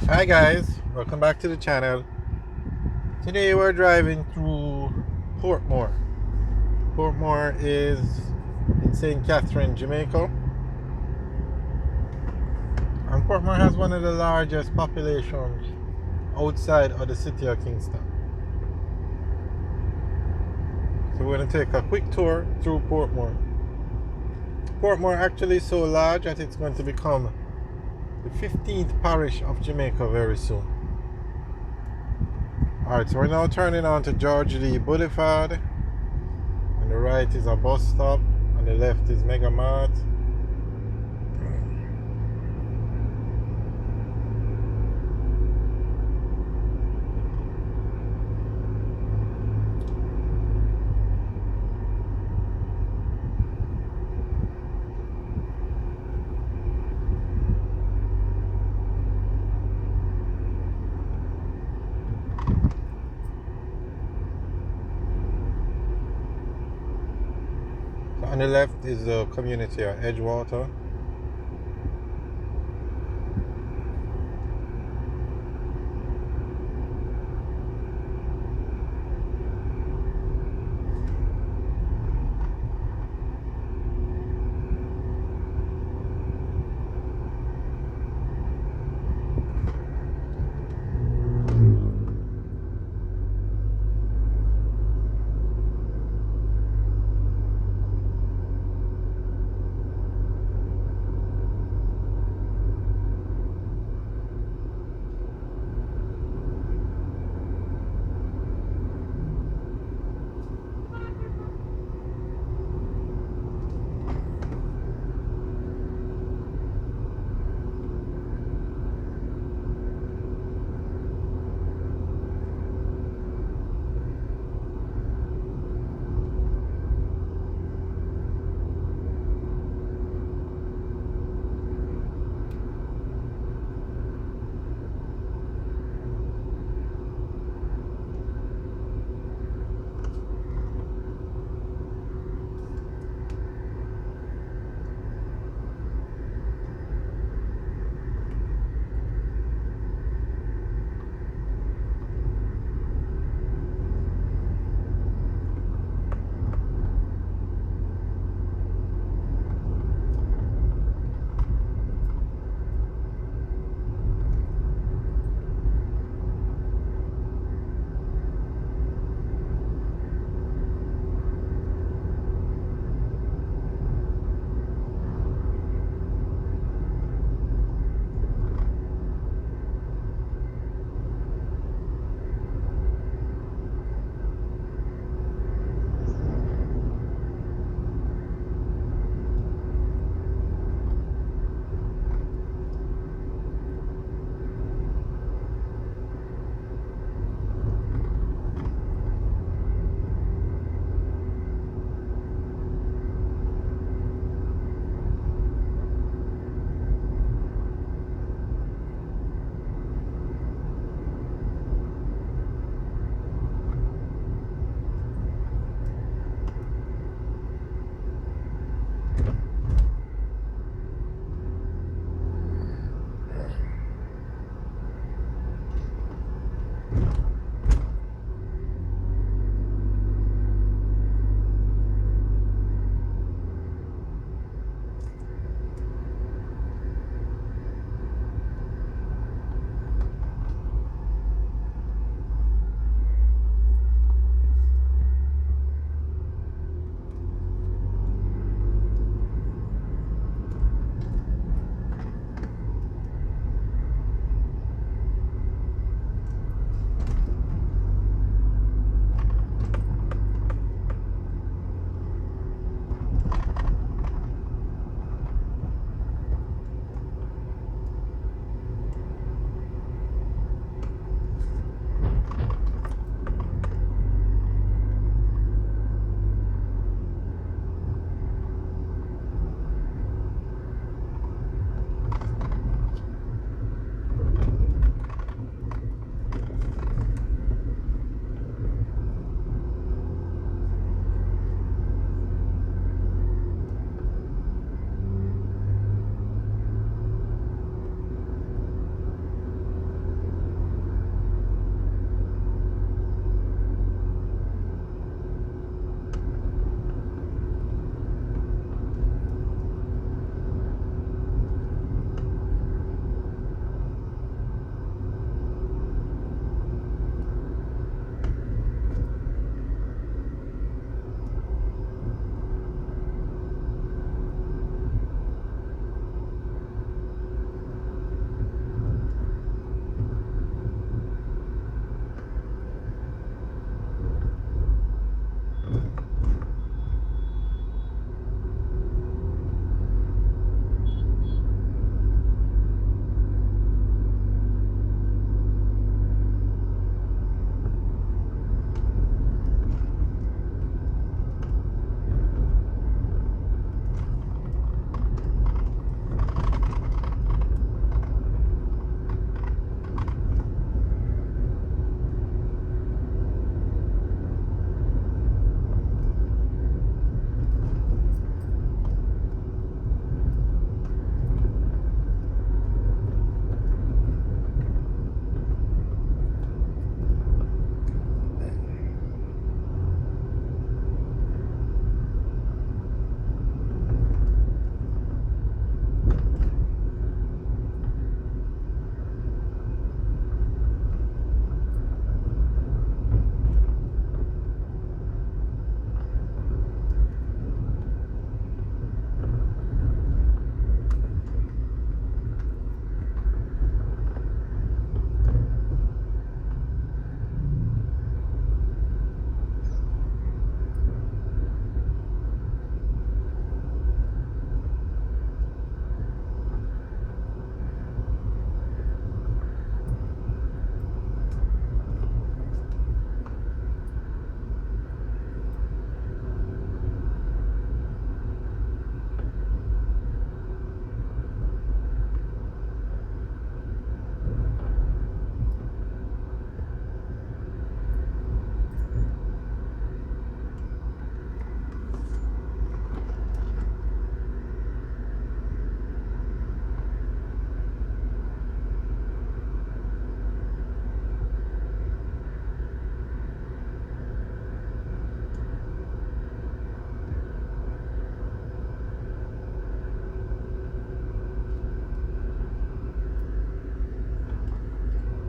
Hi guys, welcome back to the channel. Today we're driving through Portmore. Portmore is in St. Catherine, Jamaica. And Portmore has one of the largest populations outside of the city of Kingston. So we're going to take a quick tour through Portmore. Portmore actually is so large that it's going to become the 15th parish of Jamaica very soon. Alright, so we're now turning on to George Lee Boulevard. On the right is a bus stop. On the left is Mega Mart. So on the left is the community of Edgewater.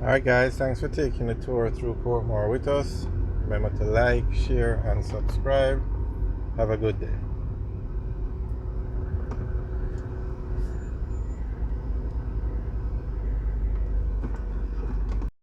Alright guys, thanks for taking the tour through Portmore with us. Remember to like, share and subscribe. Have a good day.